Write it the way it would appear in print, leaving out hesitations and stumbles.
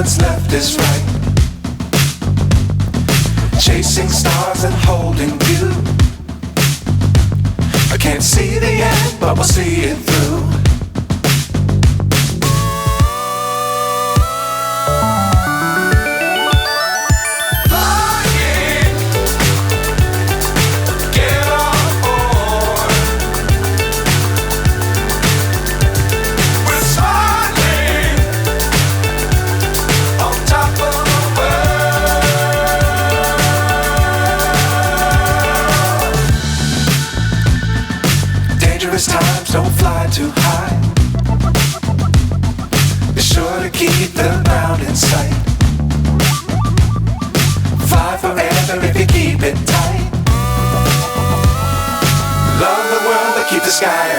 what's left is right. Chasing stars and holding you. I can't see the end, but we'll see it through. Times don't fly too high. Be sure to keep the ground in sight. Fly forever if you keep it tight. Love the world but keep the sky on your